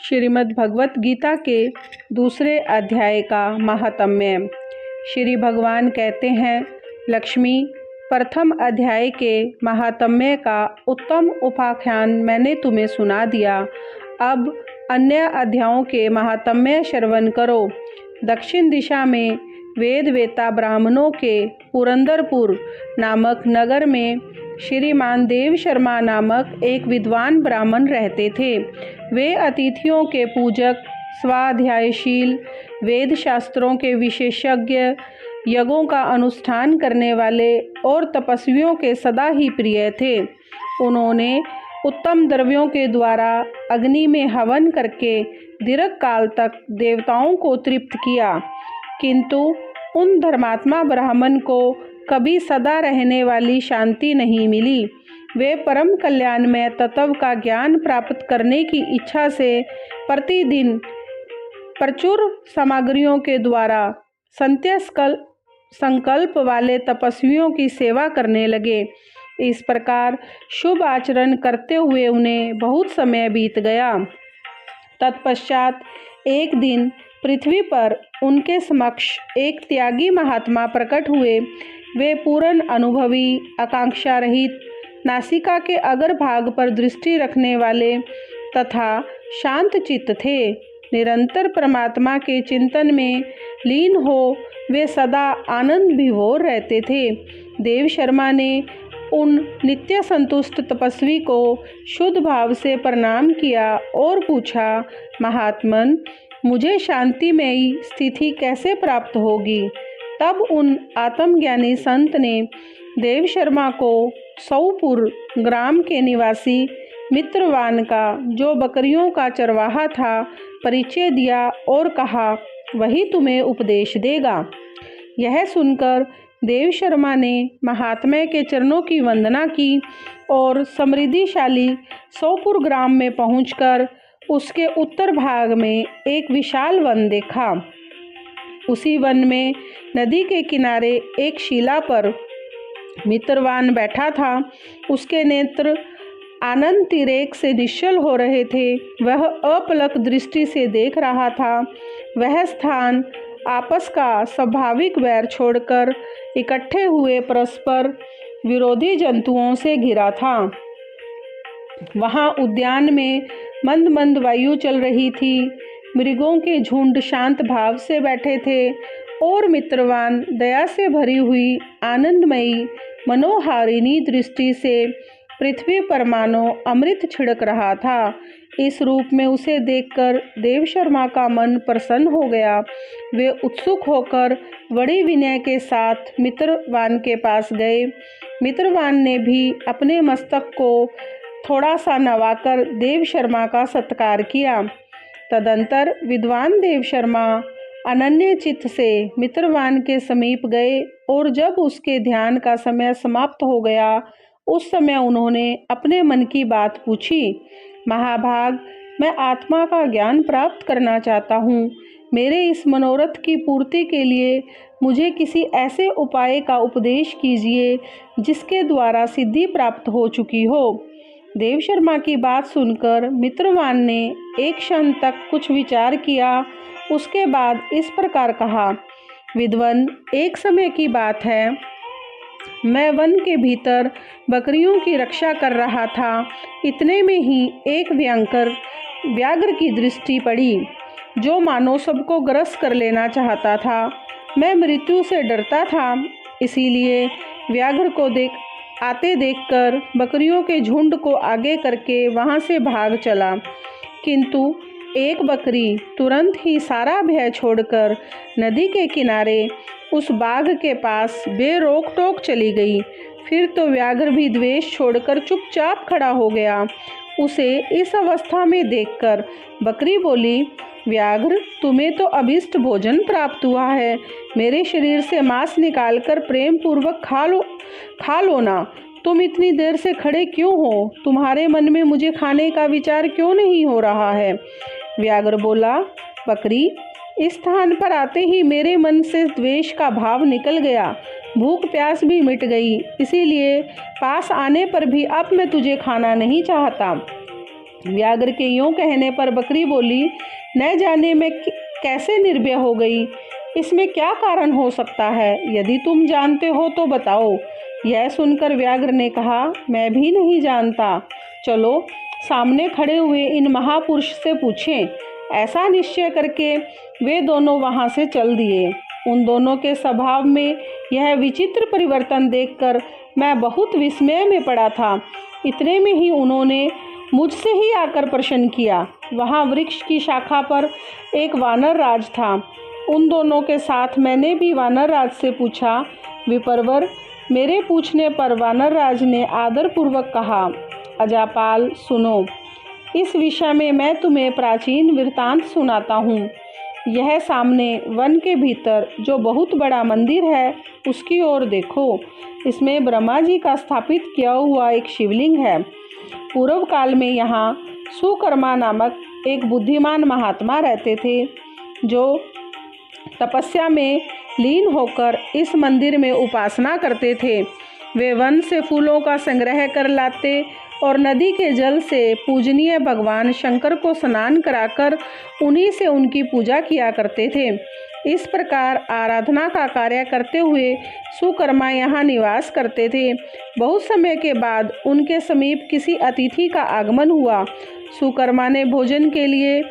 श्रीमद् भगवत गीता के दूसरे अध्याय का महात्म्य। श्री भगवान कहते हैं, लक्ष्मी, प्रथम अध्याय के महात्म्य का उत्तम उपाख्यान मैंने तुम्हें सुना दिया। अब अन्य अध्यायों के महात्म्य श्रवण करो। दक्षिण दिशा में वेद वेता ब्राह्मणों के पुरंदरपुर नामक नगर में श्रीमान देव शर्मा नामक एक विद्वान ब्राह्मण रहते थे। वे अतिथियों के पूजक, स्वाध्यायशील, वेद शास्त्रों के विशेषज्ञ, यज्ञों का अनुष्ठान करने वाले और तपस्वियों के सदा ही प्रिय थे। उन्होंने उत्तम द्रव्यों के द्वारा अग्नि में हवन करके दीर्घ काल तक देवताओं को तृप्त किया, किंतु उन धर्मात्मा ब्राह्मण को कभी सदा रहने वाली शांति नहीं मिली। वे परम कल्याणमय तत्व का ज्ञान प्राप्त करने की इच्छा से प्रतिदिन प्रचुर सामग्रियों के द्वारा संत्य संकल्प वाले तपस्वियों की सेवा करने लगे। इस प्रकार शुभ आचरण करते हुए उन्हें बहुत समय बीत गया। तत्पश्चात एक दिन पृथ्वी पर उनके समक्ष एक त्यागी महात्मा प्रकट हुए। वे पूर्ण अनुभवी, आकांक्षा रहित, नासिका के अग्र भाग पर दृष्टि रखने वाले तथा शांत चित्त थे। निरंतर परमात्मा के चिंतन में लीन हो वे सदा आनंद विभोर रहते थे। देव शर्मा ने उन नित्य संतुष्ट तपस्वी को शुद्ध भाव से प्रणाम किया और पूछा, महात्मन, मुझे शांतिमयी स्थिति कैसे प्राप्त होगी? तब उन आत्मज्ञानी संत ने देव शर्मा को सौपुर ग्राम के निवासी मित्रवान का, जो बकरियों का चरवाहा था, परिचय दिया और कहा, वही तुम्हें उपदेश देगा। यह सुनकर देव शर्मा ने महात्मा के चरणों की वंदना की और समृद्धिशाली सौपुर ग्राम में पहुंचकर उसके उत्तर भाग में एक विशाल वन देखा। उसी वन में नदी के किनारे एक शिला पर मित्रवान बैठा था। उसके नेत्र आनंद तिरेक से निश्चल हो रहे थे। वह अपलक दृष्टि से देख रहा था। वह स्थान आपस का स्वाभाविक वैर छोड़कर इकट्ठे हुए परस्पर विरोधी जंतुओं से घिरा था। वहाँ उद्यान में मंद मंद वायु चल रही थी। मृगों के झुंड शांत भाव से बैठे थे और मित्रवान दया से भरी हुई आनंदमयी मनोहारिणी दृष्टि से पृथ्वी पर मानो अमृत छिड़क रहा था। इस रूप में उसे देखकर देव शर्मा का मन प्रसन्न हो गया। वे उत्सुक होकर बड़ी विनय के साथ मित्रवान के पास गए। मित्रवान ने भी अपने मस्तक को थोड़ा सा नवाकर देव शर्मा का सत्कार किया। तदंतर विद्वान देव शर्मा अनन्य चित्त से मित्रवान के समीप गए और जब उसके ध्यान का समय समाप्त हो गया, उस समय उन्होंने अपने मन की बात पूछी। महाभाग, मैं आत्मा का ज्ञान प्राप्त करना चाहता हूँ। मेरे इस मनोरथ की पूर्ति के लिए मुझे किसी ऐसे उपाय का उपदेश कीजिए जिसके द्वारा सिद्धि प्राप्त हो चुकी हो। देव शर्मा की बात सुनकर मित्रवान ने एक क्षण तक कुछ विचार किया। उसके बाद इस प्रकार कहा, विद्वन, एक समय की बात है, मैं वन के भीतर बकरियों की रक्षा कर रहा था। इतने में ही एक भयंकर व्याघ्र की दृष्टि पड़ी, जो मानो सबको ग्रस्त कर लेना चाहता था। मैं मृत्यु से डरता था, इसीलिए व्याघ्र को आते देखकर बकरियों के झुंड को आगे करके वहां से भाग चला, किंतु एक बकरी तुरंत ही सारा भय छोड़कर नदी के किनारे उस बाघ के पास बेरोक टोक चली गई। फिर तो व्याघ्र भी द्वेष छोड़कर चुपचाप खड़ा हो गया। उसे इस अवस्था में देखकर बकरी बोली, व्याघ्र, तुम्हें तो अभिष्ट भोजन प्राप्त हुआ है। मेरे शरीर से मांस निकालकर प्रेम पूर्वक खा लो ना। तुम इतनी देर से खड़े क्यों हो? तुम्हारे मन में मुझे खाने का विचार क्यों नहीं हो रहा है? व्याघ्र बोला, बकरी, इस स्थान पर आते ही मेरे मन से द्वेष का भाव निकल गया। भूख प्यास भी मिट गई, इसीलिए पास आने पर भी अब मैं तुझे खाना नहीं चाहता। व्याघ्र के यूं कहने पर बकरी बोली, न जाने मैं कैसे निर्भय हो गई, इसमें क्या कारण हो सकता है? यदि तुम जानते हो तो बताओ। यह सुनकर व्याघ्र ने कहा, मैं भी नहीं जानता, चलो सामने खड़े हुए इन महापुरुष से पूछें। ऐसा निश्चय करके वे दोनों वहां से चल दिए। उन दोनों के स्वभाव में यह विचित्र परिवर्तन देखकर मैं बहुत विस्मय में पड़ा था। इतने में ही उन्होंने मुझसे ही आकर प्रश्न किया। वहाँ वृक्ष की शाखा पर एक वानर राज था। उन दोनों के साथ मैंने भी वानर राज से पूछा। विप्रवर, मेरे पूछने पर वानर राज ने आदरपूर्वक कहा, अजापाल सुनो, इस विषय में मैं तुम्हें प्राचीन वृत्तांत सुनाता हूँ। यह सामने वन के भीतर जो बहुत बड़ा मंदिर है उसकी ओर देखो। इसमें ब्रह्मा जी का स्थापित किया हुआ एक शिवलिंग है। पूर्व काल में यहाँ सुकर्मा नामक एक बुद्धिमान महात्मा रहते थे, जो तपस्या में लीन होकर इस मंदिर में उपासना करते थे। वे वन से फूलों का संग्रह कर लाते और नदी के जल से पूजनीय भगवान शंकर को स्नान कराकर उन्हीं से उनकी पूजा किया करते थे। इस प्रकार आराधना का कार्य करते हुए सुकर्मा यहाँ निवास करते थे। बहुत समय के बाद उनके समीप किसी अतिथि का आगमन हुआ। सुकर्मा ने भोजन के लिए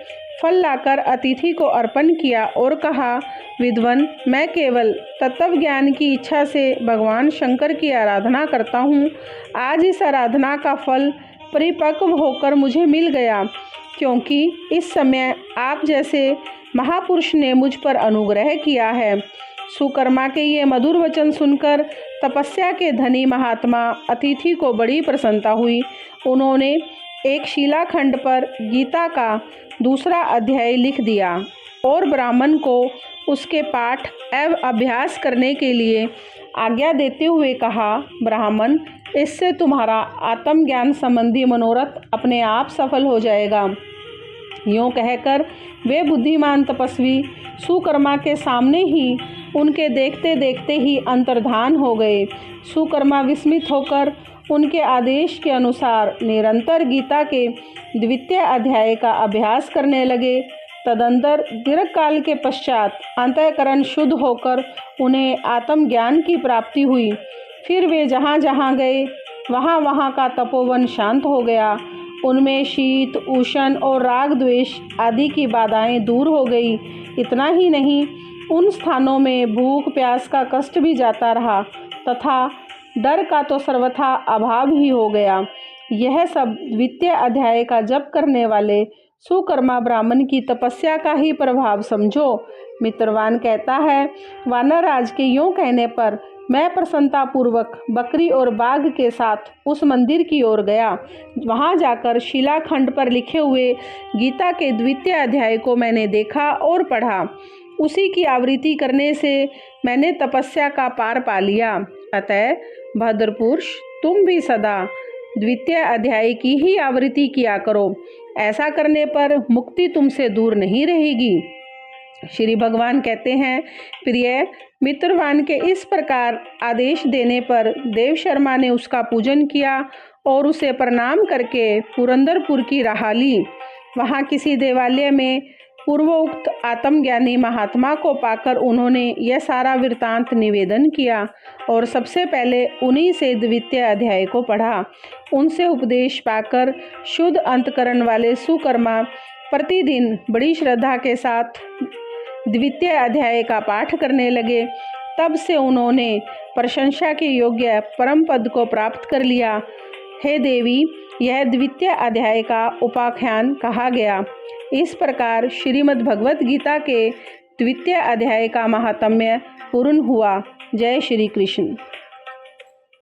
फल लाकर अतिथि को अर्पण किया और कहा, विद्वन, मैं केवल तत्व ज्ञान की इच्छा से भगवान शंकर की आराधना करता हूँ। आज इस आराधना का फल परिपक्व होकर मुझे मिल गया, क्योंकि इस समय आप जैसे महापुरुष ने मुझ पर अनुग्रह किया है। सुकर्मा के ये मधुर वचन सुनकर तपस्या के धनी महात्मा अतिथि को बड़ी प्रसन्नता हुई। उन्होंने एक शिलाखंड पर गीता का दूसरा अध्याय लिख दिया और ब्राह्मण को उसके पाठ एवं अभ्यास करने के लिए आज्ञा देते हुए कहा, ब्राह्मण, इससे तुम्हारा आत्मज्ञान संबंधी मनोरथ अपने आप सफल हो जाएगा। यूँ कहकर वे बुद्धिमान तपस्वी सुकर्मा के सामने ही उनके देखते देखते ही अंतर्धान हो गए। सुकर्मा विस्मित होकर उनके आदेश के अनुसार निरंतर गीता के द्वितीय अध्याय का अभ्यास करने लगे। तदंतर दीर्घ काल के पश्चात अंतःकरण शुद्ध होकर उन्हें आत्मज्ञान की प्राप्ति हुई। फिर वे जहाँ जहाँ गए वहाँ का तपोवन शांत हो गया। उनमें शीत, उष्ण और राग द्वेष आदि की बाधाएं दूर हो गई। इतना ही नहीं, उन स्थानों में भूख प्यास का कष्ट भी जाता रहा तथा डर का तो सर्वथा अभाव ही हो गया। यह सब द्वितीय अध्याय का जप करने वाले सुकर्मा ब्राह्मण की तपस्या का ही प्रभाव समझो। मित्रवान कहता है, वानरराज के यूँ कहने पर मैं प्रसन्नतापूर्वक बकरी और बाघ के साथ उस मंदिर की ओर गया। वहां जाकर शिलाखंड पर लिखे हुए गीता के द्वितीय अध्याय को मैंने देखा और पढ़ा। उसी की आवृत्ति करने से मैंने तपस्या का पार पा लिया। अतः भद्रपुरुष, तुम भी सदा द्वितीय अध्याय की ही आवृत्ति किया करो। ऐसा करने पर मुक्ति तुमसे दूर नहीं रहेगी। श्री भगवान कहते हैं, प्रिय मित्रवान के इस प्रकार आदेश देने पर देव शर्मा ने उसका पूजन किया और उसे प्रणाम करके पुरंदरपुर की राह ली। वहाँ किसी देवालय में पूर्वोक्त आत्मज्ञानी महात्मा को पाकर उन्होंने यह सारा वृत्तांत निवेदन किया और सबसे पहले उन्हीं से द्वितीय अध्याय को पढ़ा। उनसे उपदेश पाकर शुद्ध अंतकरण वाले सुकर्मा प्रतिदिन बड़ी श्रद्धा के साथ द्वितीय अध्याय का पाठ करने लगे। तब से उन्होंने प्रशंसा के योग्य परम पद को प्राप्त कर लिया। हे देवी, यह द्वितीय अध्याय का उपाख्यान कहा गया। इस प्रकार श्रीमद् भगवत गीता के द्वितीय अध्याय का महात्म्य पूर्ण हुआ। जय श्री कृष्ण।